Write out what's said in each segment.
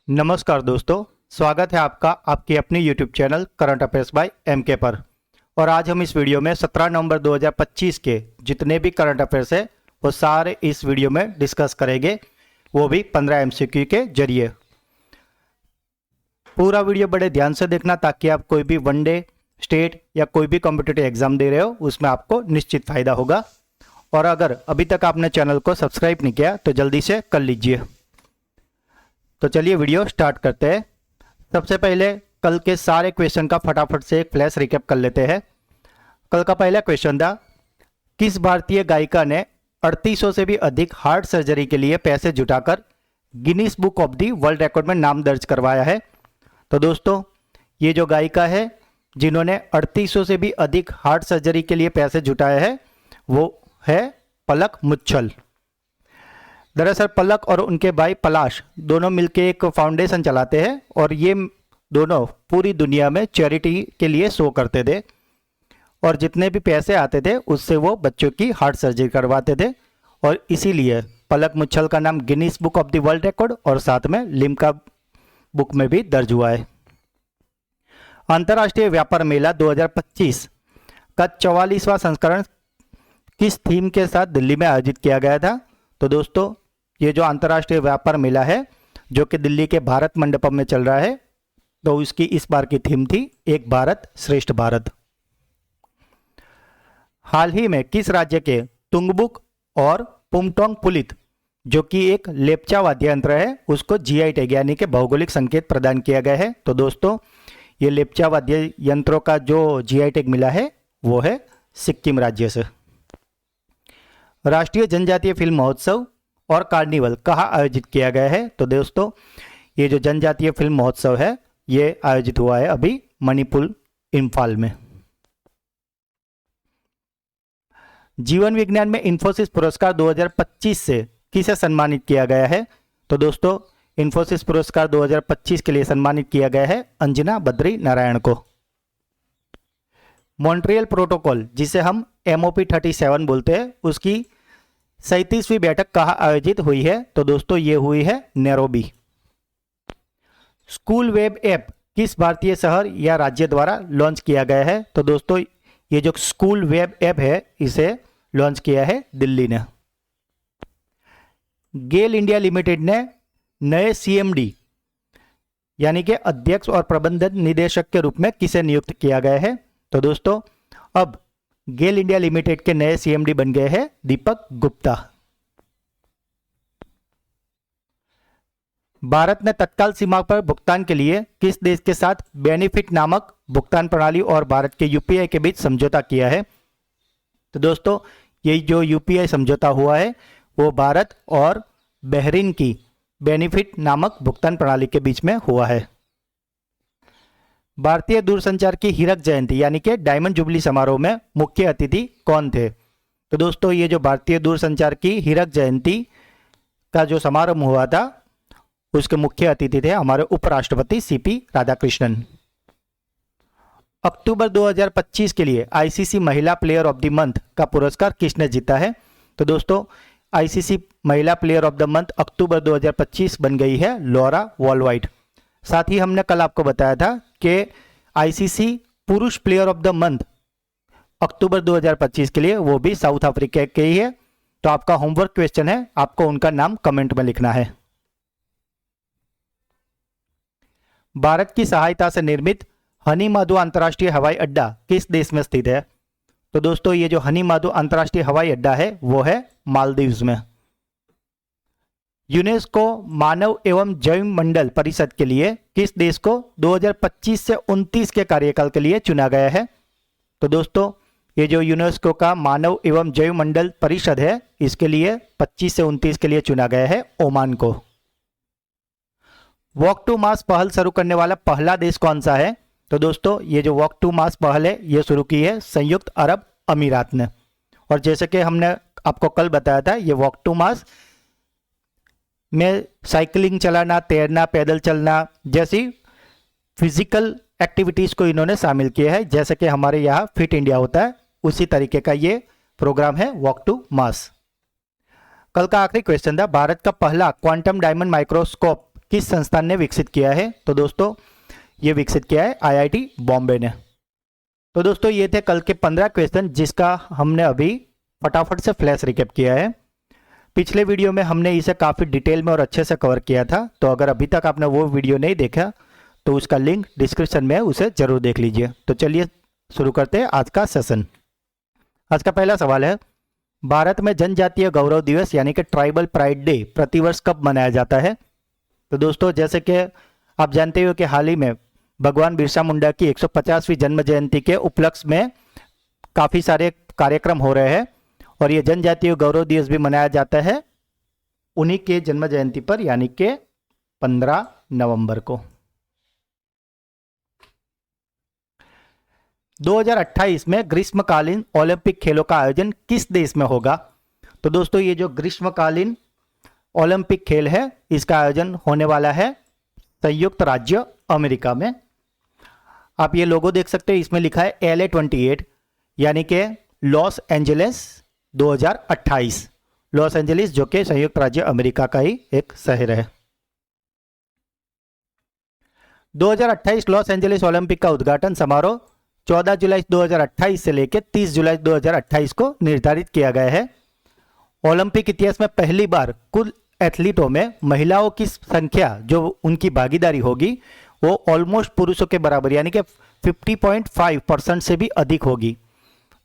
नमस्कार दोस्तों, स्वागत है आपका आपकी अपनी YouTube channel current affairs by MK पर। और आज हम इस वीडियो में 17 नवंबर 2025 के जितने भी करंट अफेयर्स है वो सारे इस वीडियो में डिस्कस करेंगे, वो भी 15 एमसीक्यू के जरिए। पूरा वीडियो बड़े ध्यान से देखना ताकि आप कोई भी वनडे, स्टेट या कोई भी कॉम्पिटिटिव एग्जाम दे रहे हो उसमें आपको निश्चित फायदा होगा। और अगर अभी तक आपने चैनल को सब्सक्राइब नहीं किया तो जल्दी से कर लीजिए। तो चलिए वीडियो स्टार्ट करते हैं। सबसे पहले कल के सारे क्वेश्चन का फटाफट से एक फ्लैश रिकैप कर लेते हैं। कल का पहला क्वेश्चन था, किस भारतीय गायिका ने 3800 से भी अधिक हार्ट सर्जरी के लिए पैसे जुटाकर Guinness book of the world record में नाम दर्ज करवाया है। तो दोस्तों, ये जो गायिका है जिन्होंने 3800 से भी अधिक हार्ट सर्जरी के लिए पैसे जुटाए हैं वो है पलक मुच्छल। दरअसल पलक और उनके भाई पलाश दोनों मिलकर एक फाउंडेशन चलाते हैं और ये दोनों पूरी दुनिया में चैरिटी के लिए शो करते थे और जितने भी पैसे आते थे उससे वो बच्चों की हार्ट सर्जरी करवाते थे। और इसीलिए पलक मुच्छल का नाम Guinness book of the world record और साथ में लिम्का बुक में भी दर्ज हुआ है। अंतर्राष्ट्रीय व्यापार मेला 2025 का 44वां संस्करण किस थीम के साथ दिल्ली में आयोजित किया गया था? तो दोस्तों, ये जो अंतर्राष्ट्रीय व्यापार मेला है जो कि दिल्ली के भारत मंडपम में चल रहा है, तो इसकी इस बार की थीम थी एक भारत श्रेष्ठ भारत। हाल ही में किस राज्य के तुंगबुक और पुमटोंग पुलित जो कि एक लेप्चा वाद्य यंत्र है उसको जीआई टैग यानी कि भौगोलिक संकेत प्रदान किया गया है? तो दोस्तों, ये लेप्चा वाद्य यंत्रों का जो जीआई टैग मिला है वो है सिक्किम राज्य से। राष्ट्रीय जनजातीय फिल्म महोत्सव और कार्निवल कहाँ आयोजित किया गया है? तो दोस्तों, ये जो जनजातीय फिल्म महोत्सव है ये आयोजित हुआ है अभी मणिपुर इम्फाल में। जीवन विज्ञान में इंफोसिस पुरस्कार 2025 से किसे सम्मानित किया गया है? तो दोस्तों, इंफोसिस पुरस्कार 2025 के लिए सम्मानित किया गया है अंजना बद्री नारायण को। मॉन्ट्रियल प्रोटोकॉल जिसे हम MOP 37 बोलते हैं उसकी 37वीं बैठक कहाँ आयोजित हुई है? तो दोस्तों, ये हुई है नैरोबी। स्कूल वेब ऐप किस भारतीय शहर या राज्य द्वारा लॉन्च किया गया है? तो दोस्तों, ये जो स्कूल वेब ऐप है इसे लॉन्च किया है दिल्ली ने। गेल इंडिया लिमिटेड ने नए CMD यानी कि अध्यक्ष और प्रबंधन निदेशक के रूप में किसे नियुक्त किया गया है? तो दोस्तों, अब गेल इंडिया लिमिटेड के नए CMD बन गए हैं दीपक गुप्ता। भारत ने तत्काल सीमा पर भुगतान के लिए किस देश के साथ बेनिफिट नामक भुगतान प्रणाली और भारत के UPI के बीच समझौता किया है? तो दोस्तों, ये जो UPI समझौता हुआ है वो भारत और बहरीन की बेनिफिट नामक भुगतान प्रणाली के बीच में हुआ है। भारतीय दूरसंचार की हीरक जयंती यानी कि डायमंड जुबली समारोह में मुख्य अतिथि कौन थे? तो दोस्तों, ये जो भारतीय दूरसंचार की हीरक जयंती का जो समारोह हुआ था उसके मुख्य अतिथि थे हमारे उपराष्ट्रपति CP राधाकृष्णन। अक्टूबर 2025 के लिए ICC महिला प्लेयर ऑफ द मंथ का पुरस्कार किसने जीता है? तो दोस्तों, ICC महिला प्लेयर ऑफ द मंथ अक्टूबर 2025 बन गई है लॉरा वॉलवाइट। साथ ही हमने कल आपको बताया था कि ICC पुरुष प्लेयर ऑफ द मंथ अक्टूबर 2025 के लिए वो भी साउथ अफ्रीका के ही है। तो आपका होमवर्क क्वेश्चन है, आपको उनका नाम कमेंट में लिखना है। भारत की सहायता से निर्मित हनी माधु अंतर्राष्ट्रीय हवाई अड्डा किस देश में स्थित है? तो दोस्तों, ये जो हनी माधु अंतर्राष्ट्रीय हवाई अड्डा है वो है मालदीव्स में। यूनेस्को मानव एवं जैव मंडल परिषद के लिए किस देश को 2025 से 29 के कार्यकाल के लिए चुना गया है? तो दोस्तों, ये जो यूनेस्को का मानव एवं जैव मंडल परिषद है इसके लिए 25 से 29 के लिए चुना गया है ओमान को। वॉक टू मार्स पहल शुरू करने वाला पहला देश कौन सा है? तो दोस्तों, ये जो वॉक टू मार्स पहल है ये शुरू की है संयुक्त अरब अमीरात ने। और जैसे कि हमने आपको कल बताया था, ये वॉक टू मार्स में साइकिलिंग चलाना, तैरना, पैदल चलना जैसी फिजिकल एक्टिविटीज़ को इन्होंने शामिल किया है। जैसे कि हमारे यहाँ फिट इंडिया होता है उसी तरीके का ये प्रोग्राम है वॉक टू मार्स। कल का आखिरी क्वेश्चन था, भारत का पहला क्वांटम डायमंड माइक्रोस्कोप किस संस्थान ने विकसित किया है? तो दोस्तों ये विकसित किया है आईआईटी बॉम्बे ने। तो दोस्तों ये थे कल के 15 क्वेश्चन जिसका हमने अभी फटाफट से फ्लैश रिकैप किया है। पिछले वीडियो में हमने इसे काफ़ी डिटेल में और अच्छे से कवर किया था, तो अगर अभी तक आपने वो वीडियो नहीं देखा तो उसका लिंक डिस्क्रिप्शन में है, उसे जरूर देख लीजिए। तो चलिए शुरू करते हैं आज का सेशन। आज का पहला सवाल है, भारत में जनजातीय गौरव दिवस यानी कि ट्राइबल प्राइड डे प्रतिवर्ष कब मनाया जाता है? तो दोस्तों जैसे कि आप जानते हो कि हाल ही में भगवान बिरसा मुंडा की 150वीं जन्म जयंती के उपलक्ष्य में काफ़ी सारे कार्यक्रम हो रहे हैं और ये जनजातीय गौरव दिवस भी मनाया जाता है उन्हीं के जन्म जयंती पर यानी कि 15 नवंबर को। 2028 में ग्रीष्मकालीन ओलंपिक खेलों का आयोजन किस देश में होगा? तो दोस्तों ये जो ग्रीष्मकालीन ओलंपिक खेल है इसका आयोजन होने वाला है संयुक्त राज्य अमेरिका में। आप ये लोगो देख सकते हैं, इसमें लिखा है LA28 यानी कि लॉस एंजलिस 2028। लॉस एंजलिस जो कि संयुक्त राज्य अमेरिका का ही एक शहर है। 2028 लॉस एंजलिस ओलंपिक का उद्घाटन समारोह 14 जुलाई 2028 से लेकर 30 जुलाई 2028 को निर्धारित किया गया है। ओलंपिक इतिहास में पहली बार कुल एथलीटों में महिलाओं की संख्या जो उनकी भागीदारी होगी वो ऑलमोस्ट पुरुषों के बराबर यानी कि 50.5% से भी अधिक होगी,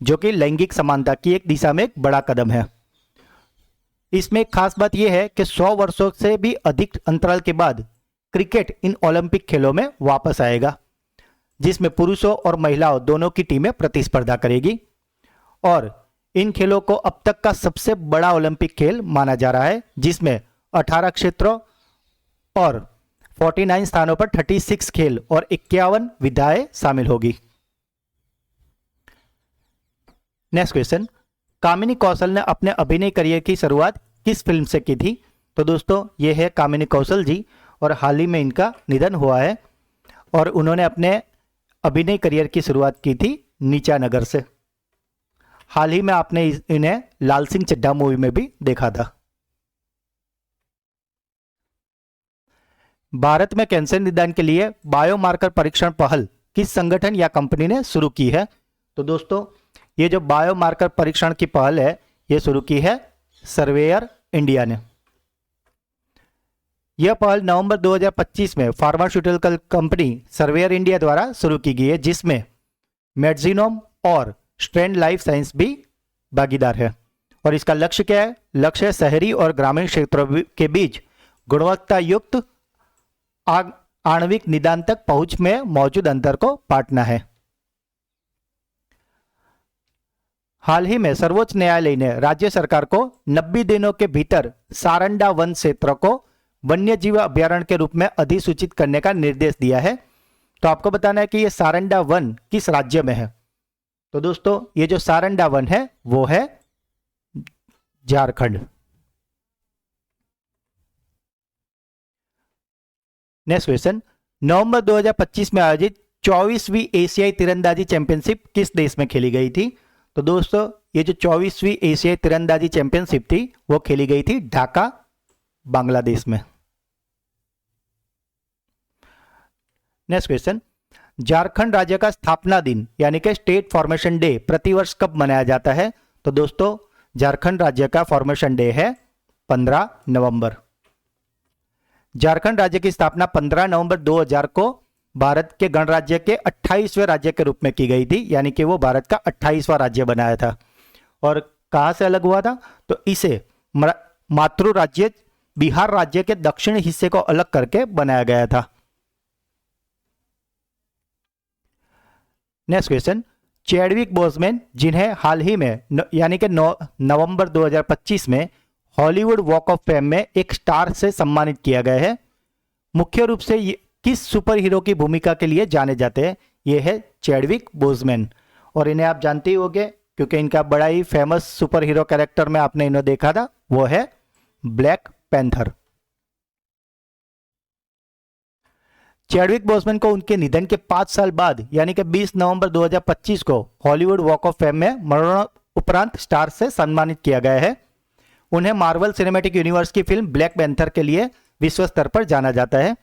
जो कि लैंगिक समानता की एक दिशा में एक बड़ा कदम है। इसमें एक खास बात यह है कि 100 वर्षों से भी अधिक अंतराल के बाद क्रिकेट इन ओलंपिक खेलों में वापस आएगा, जिसमें पुरुषों और महिलाओं दोनों की टीमें प्रतिस्पर्धा करेगी और इन खेलों को अब तक का सबसे बड़ा ओलंपिक खेल माना जा रहा है, जिसमें 18 क्षेत्रों और 49 स्थानों पर 36 खेल और 51 विधाएं शामिल होगी। नेक्स्ट क्वेश्चन, कामिनी कौशल ने अपने अभिनय करियर की शुरुआत किस फिल्म से की थी? तो दोस्तों ये है कामिनी कौशल जी और हाल ही में इनका निधन हुआ है और उन्होंने अपने अभिनय करियर की शुरुआत की थी नीचा नगर से। हाल ही में आपने इन्हें लाल सिंह चड्ढा मूवी में भी देखा था। भारत में कैंसर निदान के लिए बायोमार्कर परीक्षण पहल किस संगठन या कंपनी ने शुरू की है? तो दोस्तों ये जो बायोमार्कर परीक्षण की पहल है ये शुरू की है सर्वेयर इंडिया ने। यह पहल नवंबर 2025 में फार्मास्यूटिकल कंपनी सर्वेयर इंडिया द्वारा शुरू की गई है, जिसमें मेडजिनोम और स्ट्रैंड लाइफ साइंस भी भागीदार है। और इसका लक्ष्य क्या है? लक्ष्य शहरी और ग्रामीण क्षेत्रों के बीच गुणवत्ता युक्त आणविक निदान तक पहुंच में मौजूद अंतर को पाटना है। हाल ही में सर्वोच्च न्यायालय ने राज्य सरकार को 90 दिनों के भीतर सारंडा वन क्षेत्र को वन्यजीव अभयारण्य के रूप में अधिसूचित करने का निर्देश दिया है। तो आपको बताना है कि यह सारंडा वन किस राज्य में है? तो दोस्तों ये जो सारंडा वन है वो है झारखंड। नेक्स्ट क्वेश्चन, नवंबर 2025 में आयोजित 24वीं एशियाई तीरंदाजी चैंपियनशिप किस देश में खेली गई थी? तो दोस्तों ये जो 24वीं एशियाई तीरंदाजी चैंपियनशिप थी वो खेली गई थी ढाका बांग्लादेश में। नेक्स्ट क्वेश्चन, झारखंड राज्य का स्थापना दिन यानी कि स्टेट फॉर्मेशन डे प्रतिवर्ष कब मनाया जाता है? तो दोस्तों झारखंड राज्य का फॉर्मेशन डे है 15 नवंबर। झारखंड राज्य की स्थापना 15 नवंबर 2000 को भारत के गणराज्य के 28वें राज्य के रूप में की गई थी, यानी कि वो भारत का 28वां राज्य बनाया था। और कहां से अलग हुआ था? तो इसे मातृ राज्य बिहार राज्य के दक्षिणी हिस्से को अलग करके बनाया गया था। नेक्स्ट क्वेश्चन, चैडविक बोसमैन जिन्हें हाल ही में यानी कि नवंबर 2025 में हॉलीवुड वॉक ऑफ फेम में एक स्टार से सम्मानित किया गया है, मुख्य रूप से किस सुपर हीरो की भूमिका के लिए जाने जाते हैं? ये है चैडविक बोसमैन और इन्हें आप जानते ही होंगे क्योंकि इनका बड़ा ही फेमस सुपर हीरो कैरेक्टर में आपने इन्हें देखा था, वो है ब्लैक पैंथर। चैडविक बोसमैन को उनके निधन के 5 साल बाद यानी कि 20 नवंबर 2025 को हॉलीवुड वॉक ऑफ फेम में मरणोपरांत स्टार से सम्मानित किया गया है। उन्हें मार्वल सिनेमैटिक यूनिवर्स की फिल्म ब्लैक पैंथर के लिए विश्व स्तर पर जाना जाता है।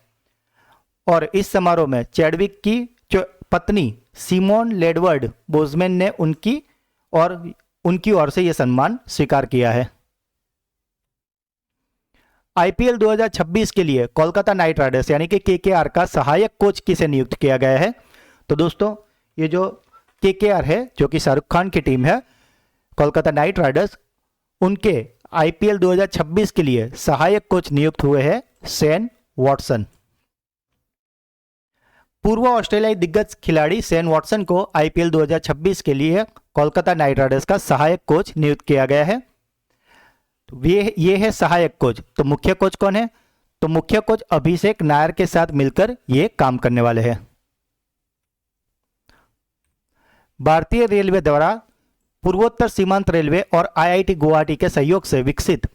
और इस समारोह में चैडविक की जो पत्नी सिमोन लेडवर्ड बोजमैन ने उनकी ओर से यह सम्मान स्वीकार किया है। आईपीएल 2026 के लिए कोलकाता नाइट राइडर्स यानी कि केकेआर का सहायक कोच किसे नियुक्त किया गया है? तो दोस्तों ये जो केकेआर है, जो कि शाहरुख खान की टीम है, कोलकाता नाइट राइडर्स, उनके आईपीएल 2026 के लिए सहायक कोच नियुक्त हुए हैं शेन वॉटसन। पूर्व ऑस्ट्रेलियाई दिग्गज खिलाड़ी शेन वॉटसन को आईपीएल 2026 के लिए कोलकाता नाइट राइडर्स का सहायक कोच नियुक्त किया गया है। तो ये है सहायक कोच। तो मुख्य कोच कौन है? तो मुख्य कोच अभिषेक नायर के साथ मिलकर ये काम करने वाले हैं। भारतीय रेलवे द्वारा पूर्वोत्तर सीमांत रेलवे और आईआईटी गुवाहाटी के सहयोग से विकसित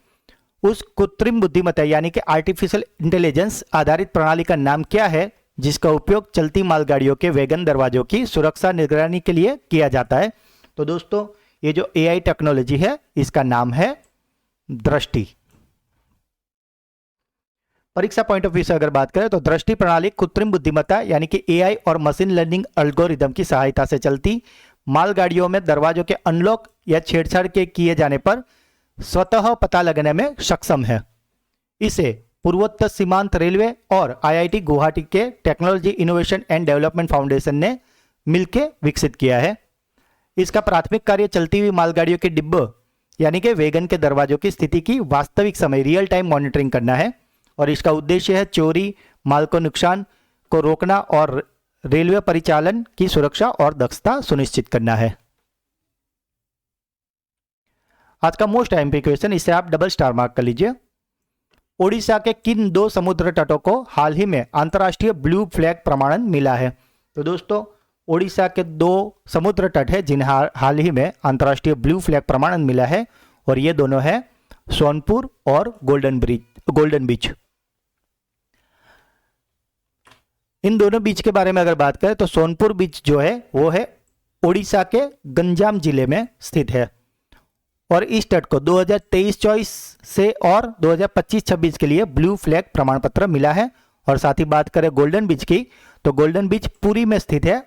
उस कृत्रिम बुद्धिमत्ता यानी कि आर्टिफिशियल इंटेलिजेंस आधारित प्रणाली का नाम क्या है, जिसका उपयोग चलती मालगाड़ियों के वैगन दरवाजों की सुरक्षा निगरानी के लिए किया जाता है? तो दोस्तों ये जो एआई टेक्नोलॉजी है, इसका नाम है दृष्टि। परीक्षा पॉइंट ऑफ व्यू से अगर बात करें तो दृष्टि प्रणाली कृत्रिम बुद्धिमत्ता यानी कि एआई और मशीन लर्निंग एल्गोरिदम की सहायता से चलती मालगाड़ियों में दरवाजों के अनलॉक या छेड़छाड़ के किए जाने पर स्वतः पता लगने में सक्षम है। इसे पूर्वोत्तर सीमांत रेलवे और आईआईटी गुवाहाटी के technology innovation and development foundation ने मिलकर विकसित किया है। इसका प्राथमिक कार्य चलती हुई मालगाड़ियों के डिब्बे यानी कि वैगन के दरवाजों की स्थिति की वास्तविक समय रियल टाइम मॉनिटरिंग करना है। और इसका उद्देश्य है चोरी, माल को नुकसान को रोकना और रेलवे परिचालन की सुरक्षा और दक्षता सुनिश्चित करना है। आज का मोस्ट एमपी क्वेश्चन, इसे आप डबल स्टार मार्क कर लीजिए। ओडिशा के किन 2 समुद्र तटों को हाल ही में अंतर्राष्ट्रीय ब्लू फ्लैग प्रमाणन मिला है? तो दोस्तों ओडिशा के 2 समुद्र तट है जिन्हें हाल ही में अंतर्राष्ट्रीय ब्लू फ्लैग प्रमाणन मिला है, और ये दोनों है सोनपुर और गोल्डन बीच। इन दोनों बीच के बारे में अगर बात करें तो सोनपुर बीच जो है वो है ओडिशा के गंजाम जिले में स्थित है, और इस तट को 2023-24 से और 2025-26 के लिए ब्लू फ्लैग प्रमाण पत्र मिला है। और साथ ही बात करें गोल्डन बीच की, तो गोल्डन बीच पुरी में स्थित है,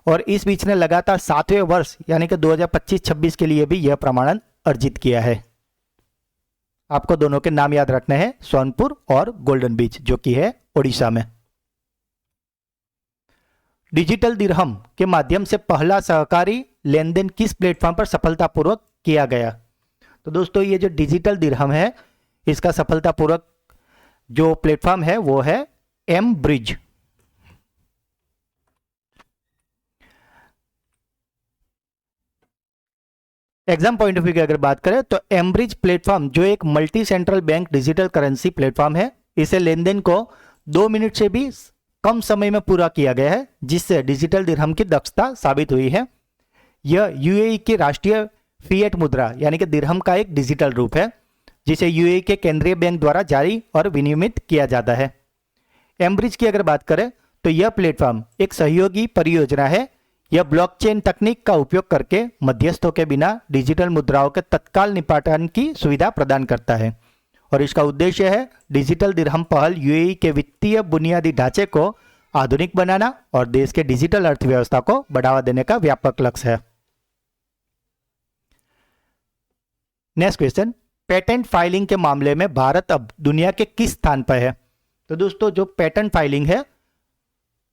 और इस बीच ने लगातार 7वें वर्ष यानी कि 2025-26 के लिए भी यह प्रमाणन अर्जित किया है। आपको दोनों के नाम याद रखने हैं, सोनपुर और गोल्डन बीच, जो कि है ओडिशा में। डिजिटल दिरहम के माध्यम से पहला सहकारी लेन देन किस प्लेटफॉर्म पर सफलतापूर्वक किया गया? तो दोस्तों ये जो डिजिटल दिरहम है, इसका सफलतापूर्वक जो प्लेटफॉर्म है वो है M Bridge. Exam point of view की अगर बात करें तो एम ब्रिज प्लेटफॉर्म जो एक multi central bank digital currency platform है, इसे लेन देन को 2 मिनट से भी कम समय में पूरा किया गया है, जिससे डिजिटल दिरहम की दक्षता साबित हुई है। यह यूएई की राष्ट्रीय फिएट मुद्रा यानी कि दिरहम का एक डिजिटल रूप है, जिसे यूएई के केंद्रीय बैंक द्वारा जारी और विनियमित किया जाता है। एम ब्रिज की अगर बात करें तो यह प्लेटफॉर्म एक सहयोगी परियोजना है। यह ब्लॉकचेन तकनीक का उपयोग करके मध्यस्थों के बिना डिजिटल मुद्राओं के तत्काल निपटान की सुविधा प्रदान करता है, और इसका उद्देश्य है डिजिटल दिरहम पहल यूएई के वित्तीय बुनियादी ढांचे को आधुनिक बनाना और देश के डिजिटल अर्थव्यवस्था को बढ़ावा देने का व्यापक लक्ष्य है। नेक्स्ट क्वेश्चन, पेटेंट फाइलिंग के मामले में भारत अब दुनिया के किस स्थान पर है? तो दोस्तों जो पेटेंट फाइलिंग है,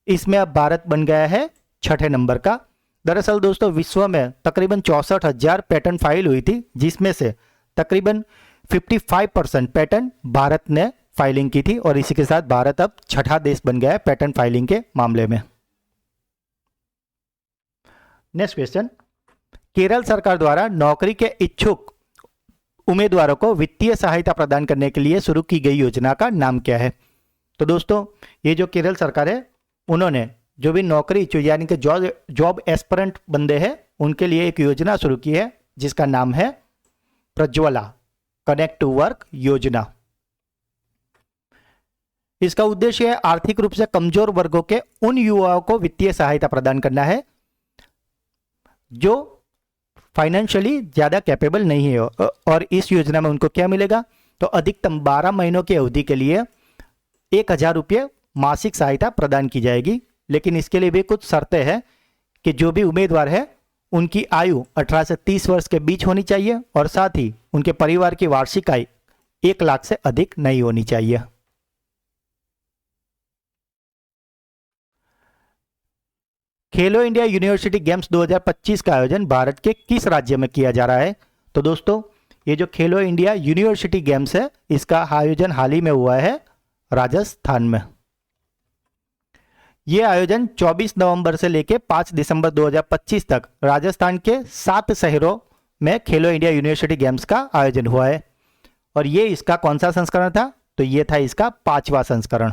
इसमें अब भारत बन गया है 6ठे नंबर का। दरअसल दोस्तों विश्व में तकरीबन 64,000 पेटेंट फाइल हुई थी, जिसमें से तकरीबन 55% पेटेंट भारत ने फाइलिंग की थी, और इसी के साथ भारत अब 6ठा देश बन गया है पेटेंट फाइलिंग के मामले में। नेक्स्ट क्वेश्चन, केरल सरकार द्वारा नौकरी के इच्छुक उम्मीदवारों को वित्तीय सहायता प्रदान करने के लिए शुरू की गई योजना का नाम क्या है? तो दोस्तों ये जो केरल सरकार है, उन्होंने जो भी नौकरी यानी कि जॉब एस्पिरेंट बंदे हैं, उनके लिए एक योजना शुरू की है, जिसका नाम है प्रज्वला कनेक्ट टू वर्क योजना। इसका उद्देश्य है आर्थिक रूप से कमजोर वर्गों के उन युवाओं को वित्तीय सहायता प्रदान करना है जो फाइनेंशियली ज्यादा कैपेबल नहीं है। और इस योजना में उनको क्या मिलेगा? तो अधिकतम 12 महीनों की अवधि के लिए 1,000 रुपये मासिक सहायता प्रदान की जाएगी। लेकिन इसके लिए भी कुछ शर्तें हैं कि जो भी उम्मीदवार है उनकी आयु 18 से 30 वर्ष के बीच होनी चाहिए और साथ ही उनके परिवार की वार्षिक आय 1 लाख से अधिक नहीं होनी चाहिए। खेलो इंडिया यूनिवर्सिटी गेम्स 2025 का आयोजन भारत के किस राज्य में किया जा रहा है? तो दोस्तों, ये जो खेलो इंडिया यूनिवर्सिटी गेम्स है, इसका आयोजन हाल ही में हुआ है राजस्थान में। यह आयोजन 24 नवंबर से लेकर 5 दिसंबर 2025 तक राजस्थान के 7 शहरों में खेलो इंडिया यूनिवर्सिटी गेम्स का आयोजन हुआ है। और ये इसका कौन सा संस्करण था? तो ये था इसका 5वां संस्करण।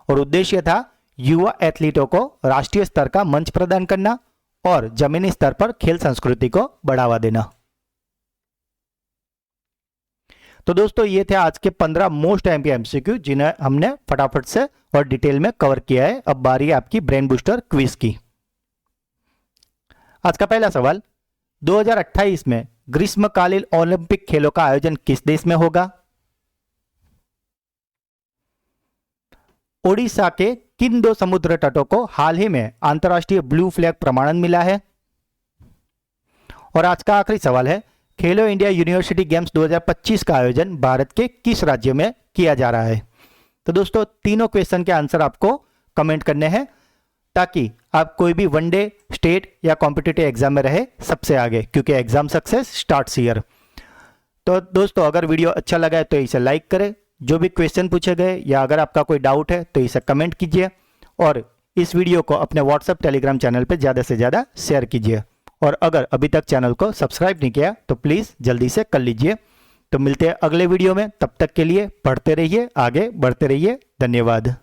और उद्देश्य था युवा एथलीटों को राष्ट्रीय स्तर का मंच प्रदान करना और जमीनी स्तर पर खेल संस्कृति को बढ़ावा देना। तो दोस्तों, ये थे आज के 15 मोस्ट एमसीक्यू जिन्हें हमने फटाफट से और डिटेल में कवर किया है। अब बारी है आपकी ब्रेन बूस्टर क्विज की। आज का पहला सवाल, 2028 में ग्रीष्मकालीन ओलंपिक खेलों का आयोजन किस देश में होगा? ओडिशा के किन 2 समुद्र तटों को हाल ही में अंतर्राष्ट्रीय ब्लू फ्लैग प्रमाणन मिला है? और आज का आखिरी सवाल है, खेलो इंडिया यूनिवर्सिटी गेम्स 2025 का आयोजन भारत के किस राज्य में किया जा रहा है? तो दोस्तों, तीनों क्वेश्चन के आंसर आपको कमेंट करने हैं ताकि आप कोई भी वनडे, स्टेट या कॉम्पिटिटिव एग्जाम में रहे सबसे आगे, क्योंकि एग्जाम सक्सेस स्टार्ट्स हियर। तो दोस्तों, अगर वीडियो अच्छा लगा है तो इसे लाइक करें, जो भी क्वेश्चन पूछे गए या अगर आपका कोई डाउट है तो इसे कमेंट कीजिए और इस वीडियो को अपने व्हाट्सएप टेलीग्राम चैनल पर ज़्यादा से ज़्यादा शेयर कीजिए। और अगर अभी तक चैनल को सब्सक्राइब नहीं किया तो प्लीज़ जल्दी से कर लीजिए। तो मिलते हैं अगले वीडियो में, तब तक के लिए पढ़ते रहिए, आगे बढ़ते रहिए। धन्यवाद।